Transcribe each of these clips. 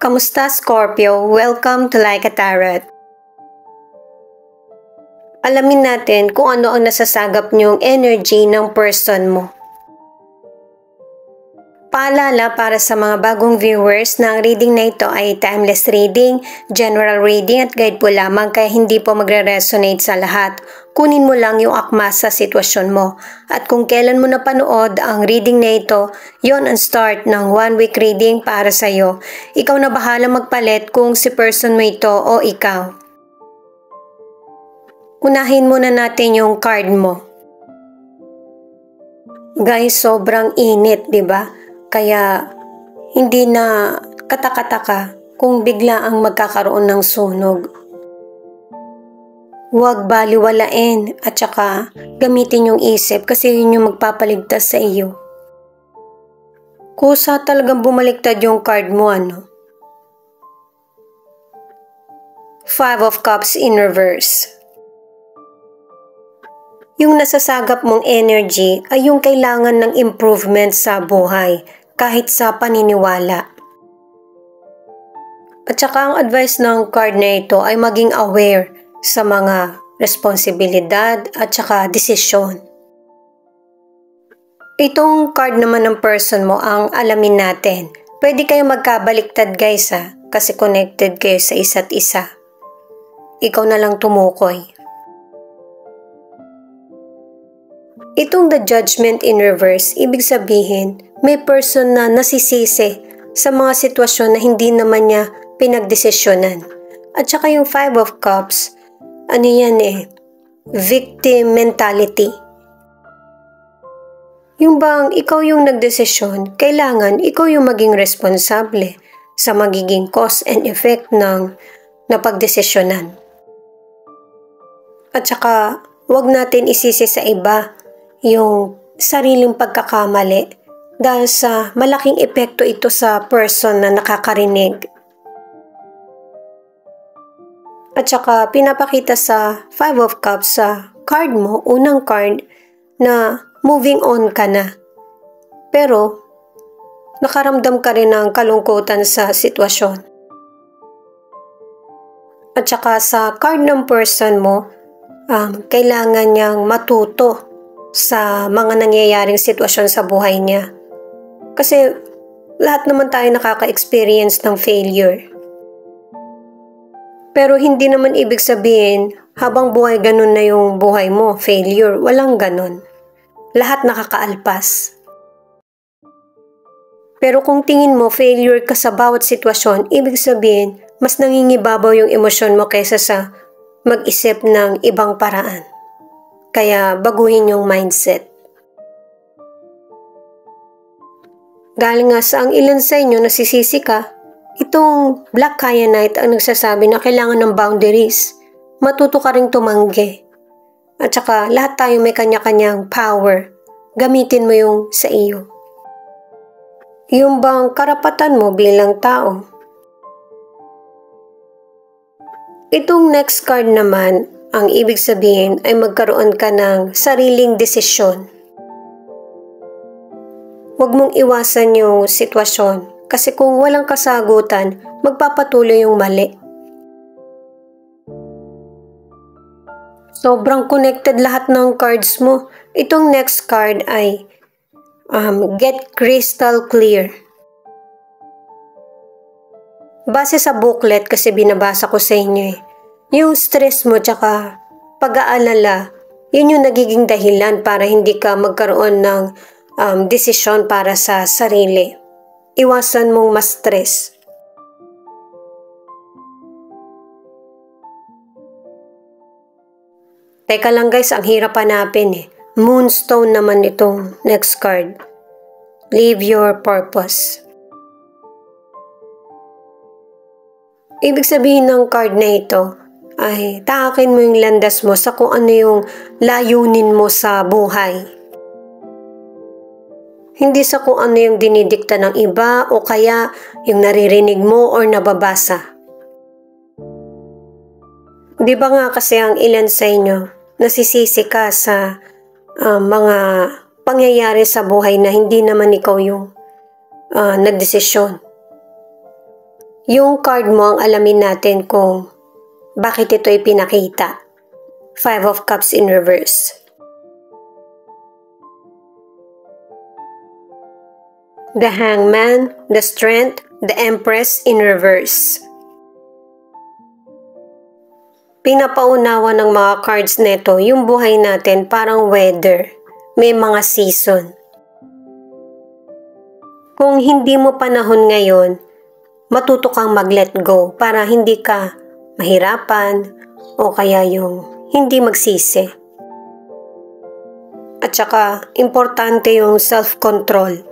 Kamusta Scorpio? Welcome to Like a Tarot. Alamin natin kung ano ang nasasagap niyong energy ng person mo. Paalala para sa mga bagong viewers na ang reading na ito ay timeless reading, general reading at guide po lamang kaya hindi po magre-resonate sa lahat. Kunin mo lang yung akma sa sitwasyon mo. At kung kailan mo napanood ang reading na ito, yon ang start ng 1 week reading para sa iyo. Ikaw na bahala magpalit kung si person mo ito o ikaw. Unahin muna natin yung card mo. Guys, sobrang init, 'di ba? Kaya hindi na katakataka kung bigla ang magkakaroon ng sunog. Huwag baliwalain at saka gamitin yung isip kasi yun yung magpapaligtas sa iyo. Kusa talagang bumaliktad yung card mo, ano? 5 of Cups in reverse. Yung nasasagap mong energy ay yung kailangan ng improvement sa buhay, kahit sa paniniwala. At saka ang advice ng card na ito ay maging aware sa mga responsibilidad at saka desisyon. Itong card naman ng person mo ang alamin natin. Pwede kayo magkabaliktad guys kasi connected kayo sa isa't isa. Ikaw na lang tumukoy. Itong the judgment in reverse, ibig sabihin, may person na nasisisi sa mga sitwasyon na hindi naman niya pinagdesisyonan. At saka yung 5 of Cups, ano yan victim mentality. Yung bang ikaw yung nagdesisyon, kailangan ikaw yung maging responsable sa magiging cause and effect ng napagdesisyonan. At saka, wag natin isisi sa iba yung sariling pagkakamali dahil sa malaking epekto ito sa person na nakakarinig. At saka pinapakita sa 5 of Cups sa card mo, unang card, na moving on ka na. Pero nakaramdam ka rin ng kalungkutan sa sitwasyon. At saka sa card ng person mo, kailangan niyang matuto sa mga nangyayaring sitwasyon sa buhay niya. Kasi lahat naman tayo nakaka-experience ng failure. Pero hindi naman ibig sabihin, habang buhay ganun na yung buhay mo, failure. Walang ganun. Lahat nakakaalpas. Pero kung tingin mo failure ka sa bawat sitwasyon, ibig sabihin, mas nangingibabaw yung emosyon mo kaysa sa mag-isip ng ibang paraan. Kaya baguhin yung mindset. Dahil nga sa ang ilan sa inyo nasisisi ka, itong Black Kyanite ang nagsasabi na kailangan ng boundaries. Matuto ka ring tumanggi. At saka lahat tayo may kanya-kanyang power. Gamitin mo yung sa iyo. Yung bang karapatan mo bilang tao. Itong next card naman, ang ibig sabihin ay magkaroon ka ng sariling desisyon. Huwag mong iwasan yung sitwasyon kasi kung walang kasagutan, magpapatuloy yung mali. Sobrang connected lahat ng cards mo. Itong next card ay get crystal clear. Base sa booklet kasi binabasa ko sa inyo yung stress mo tsaka pag-aalala, yun yung nagiging dahilan para hindi ka magkaroon ng desisyon para sa sarili. Iwasan mong ma-stress. Teka lang guys, ang hirap hanapin Moonstone naman itong next card. Live your purpose. Ibig sabihin ng card na ito ay takakin mo yung landas mo sa kung ano yung layunin mo sa buhay. Hindi sa kung ano yung dinidikta ng iba o kaya yung naririnig mo or nababasa. Di ba nga kasi ang ilan sa inyo nasisisi ka sa mga pangyayari sa buhay na hindi naman ikaw yung nagdesisyon. Yung card mo ang alamin natin kung bakit ito ipinakita. Five of Cups in reverse. The Hangman, the Strength, the Empress in reverse. Pinapaunawa ng mga cards neto yung buhay natin parang weather. May mga season. Kung hindi mo panahon ngayon, matuto kang mag-let go para hindi ka mahirapan o kaya yung hindi magsisi. At saka, importante yung self-control.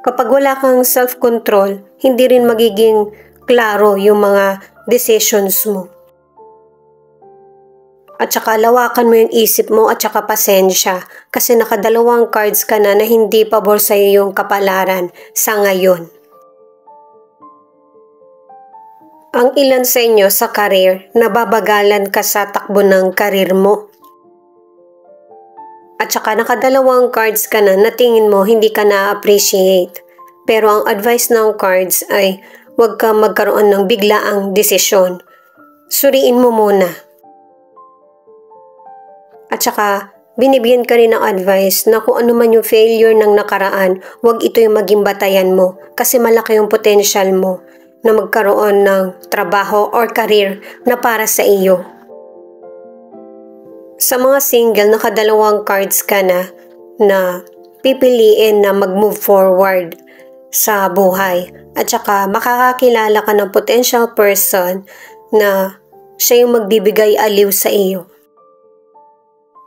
Kapag wala kang self-control, hindi rin magiging klaro yung mga decisions mo. At saka lawakan mo yung isip mo at saka pasensya kasi nakadalawang cards ka na hindi pabor sa iyo yung kapalaran sa ngayon. Ang ilan sa inyo sa career, nababagalan ka sa takbo ng career mo. At saka nakadalawang cards ka na tingin mo hindi ka na-appreciate. Pero ang advice ng cards ay huwag ka magkaroon ng biglaang desisyon. Suriin mo muna. At saka, binibigyan ka rin ng advice na kung ano man yung failure ng nakaraan, huwag ito yung maging batayan mo kasi malaki yung potential mo na magkaroon ng trabaho or career na para sa iyo. Sa mga single, nakadalawang cards ka na pipiliin na mag-move forward sa buhay at saka makakakilala ka ng potential person na siya yung magbibigay aliw sa iyo.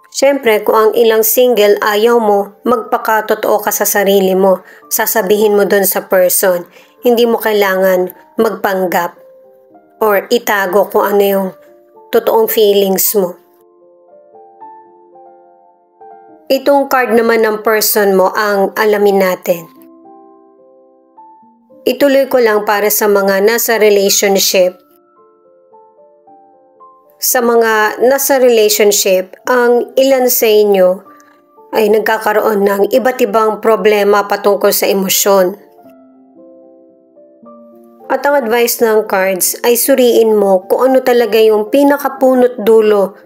Siyempre, kung ang ilang single ayaw mo, magpakatotoo ka sa sarili mo. Sasabihin mo dun sa person. Hindi mo kailangan magpanggap or itago kung ano yung totoong feelings mo. Itong card naman ng person mo ang alamin natin. Ituloy ko lang para sa mga nasa relationship. Sa mga nasa relationship, ang ilan sa inyo ay nagkakaroon ng iba't ibang problema patungkol sa emosyon. At ang advice ng cards ay suriin mo kung ano talaga yung pinakapunot dulo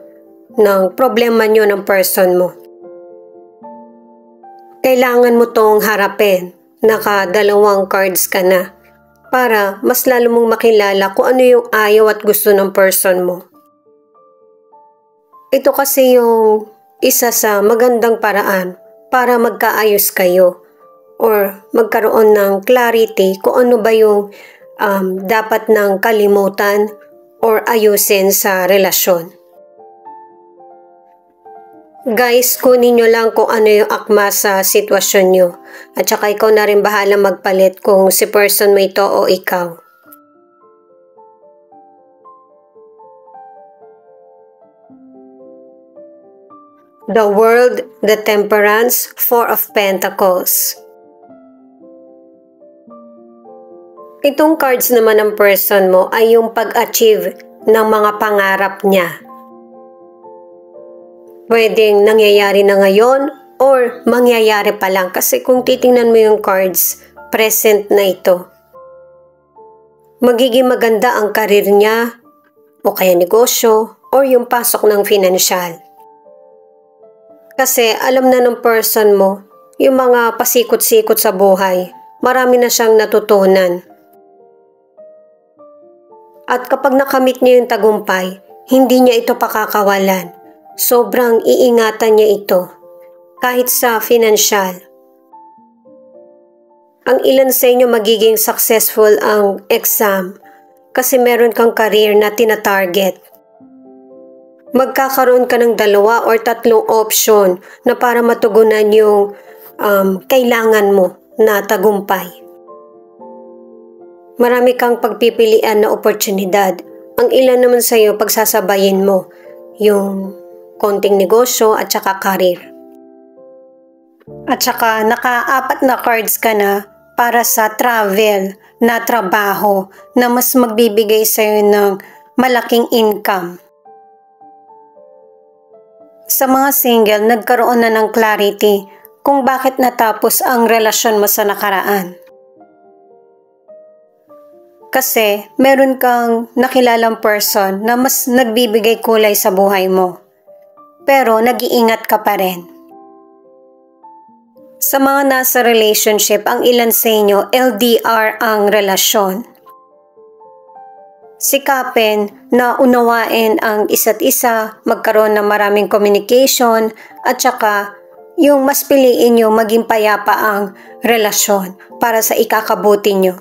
ng problema nyo ng person mo. Kailangan mo tong harapin, nakadalawang cards ka na, para mas lalo mong makilala kung ano yung ayaw at gusto ng person mo. Ito kasi yung isa sa magandang paraan para magkaayos kayo or magkaroon ng clarity kung ano ba yung dapat nang kalimutan or ayusin sa relasyon. Guys, kunin nyo lang kung ano yung akma sa sitwasyon nyo at saka ikaw na rin bahala magpalit kung si person mo ito o ikaw. The World, the Temperance, Four of Pentacles. Itong cards naman ng person mo ay yung pag-achieve ng mga pangarap niya. Pwedeng nangyayari na ngayon or mangyayari pa lang kasi kung titingnan mo yung cards, present na ito. Magiging maganda ang karir niya o kaya negosyo or yung pasok ng financial. Kasi alam na ng person mo, yung mga pasikot-sikot sa buhay, marami na siyang natutunan. At kapag nakamit niya yung tagumpay, hindi niya ito pakakawalan. Sobrang iingatan niya ito, kahit sa financial. Ang ilan sa inyo magiging successful ang exam kasi meron kang career na tina-target. Magkakaroon ka ng 2 or 3 option na para matugunan yung kailangan mo na tagumpay. Marami kang pagpipilian na oportunidad. Ang ilan naman sa iyo pagsasabayin mo yung konting negosyo at saka career. At saka naka-4 na cards ka na para sa travel na trabaho na mas magbibigay sa iyo ng malaking income. Sa mga single, nagkaroon na ng clarity kung bakit natapos ang relasyon mo sa nakaraan. Kasi meron kang nakilalang person na mas nagbibigay kulay sa buhay mo. Pero nag-iingat ka pa rin. Sa mga nasa relationship, ang ilan sa inyo, LDR ang relasyon. Sikapin na unawain ang isa't isa, magkaroon ng maraming communication, at saka yung mas piliin nyo maging payapa ang relasyon para sa ikakabuti nyo.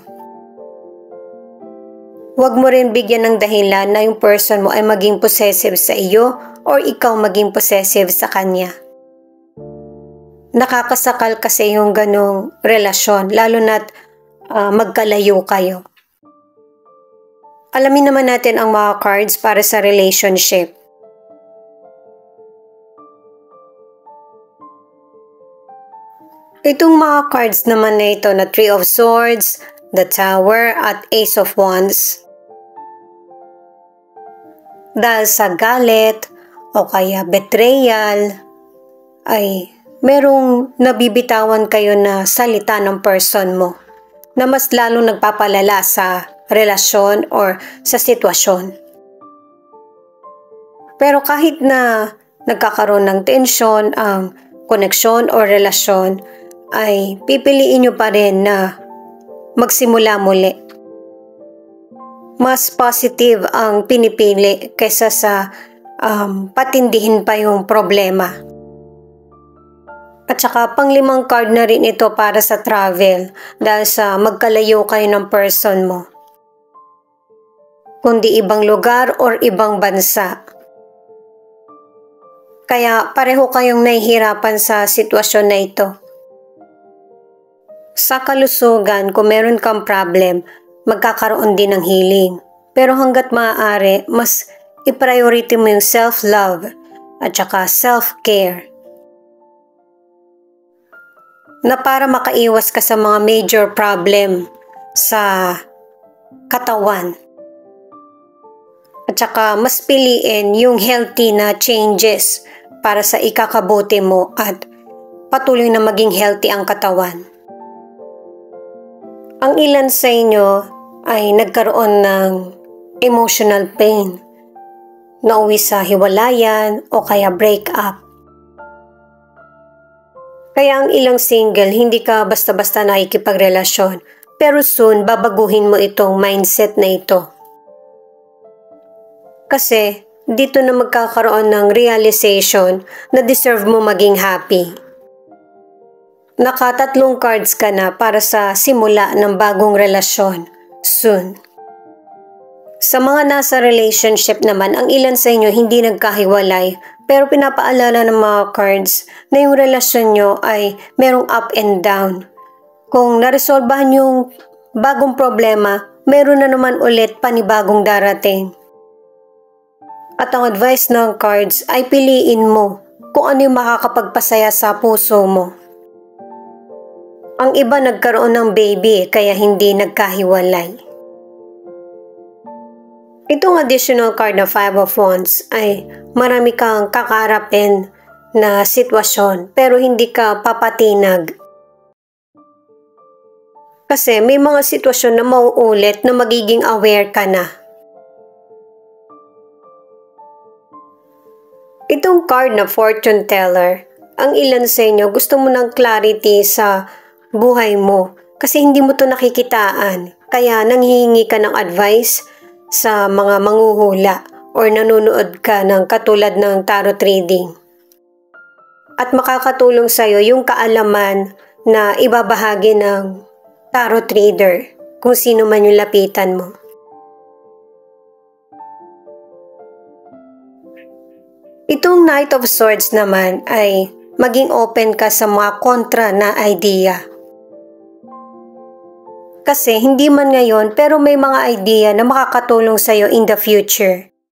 Huwag mo rin bigyan ng dahilan na yung person mo ay maging possessive sa iyo or ikaw maging possessive sa kanya. Nakakasakal kasi yung ganong relasyon, lalo na't magkalayo kayo. Alamin naman natin ang mga cards para sa relationship. Itong mga cards naman na ito na Three of Swords, the Tower at Ace of Wands. Dahil sa galit o kaya betrayal ay merong nabibitawan kayo na salita ng person mo na mas lalong nagpapalala sa relasyon or sa sitwasyon. Pero kahit na nagkakaroon ng tensyon ang koneksyon o relasyon, ay pipiliin nyo pa rin na magsimula muli. Mas positive ang pinipili kaysa sa patindihin pa yung problema. At saka panglimang card na rin ito para sa travel dahil sa magkalayo kayo ng person mo. Kundi ibang lugar or ibang bansa. Kaya pareho kayong nahihirapan sa sitwasyon na ito. Sa kalusugan, kung meron kang problem, magkakaroon din ng healing. Pero hanggat maaari, mas i-priority mo yung self-love at saka self-care. Na para makaiwas ka sa mga major problem sa katawan. At saka mas piliin yung healthy na changes para sa ikakabuti mo at patuloy na maging healthy ang katawan. Ang ilan sa inyo ay nagkaroon ng emotional pain, nauwi sa hiwalayan o kaya break up. Kaya ang ilang single, hindi ka basta-basta nakikipagrelasyon, pero soon babaguhin mo itong mindset na ito. Kasi dito na magkakaroon ng realization na deserve mo maging happy. Nakatatlong cards ka na para sa simula ng bagong relasyon, soon. Sa mga nasa relationship naman, ang ilan sa inyo hindi nagkahiwalay, pero pinapaalala ng mga cards na yung relasyon nyo ay merong up and down. Kung naresolbahan yung bagong problema, meron na naman ulit panibagong darating. At ang advice ng cards ay piliin mo kung ano yung makakapagpasaya sa puso mo. Ang iba nagkaroon ng baby kaya hindi nagkahiwalay. Itong additional card na Five of Wands ay marami kang kakaharapin na sitwasyon pero hindi ka papatinag. Kasi may mga sitwasyon na mauulit na magiging aware ka na. Itong card na Fortune Teller, ang ilan sa inyo gusto mo ng clarity sa buhay mo kasi hindi mo to nakikitaan. Kaya nanghihingi ka ng advice sa mga manghuhula or nanonood ka ng katulad ng tarot reading. At makakatulong sa iyo yung kaalaman na ibabahagi ng tarot reader kung sino man yung lapitan mo. Itong Knight of Swords naman ay maging open ka sa mga kontra na idea. Kasi hindi man ngayon pero may mga idea na makakatulong sa iyo in the future.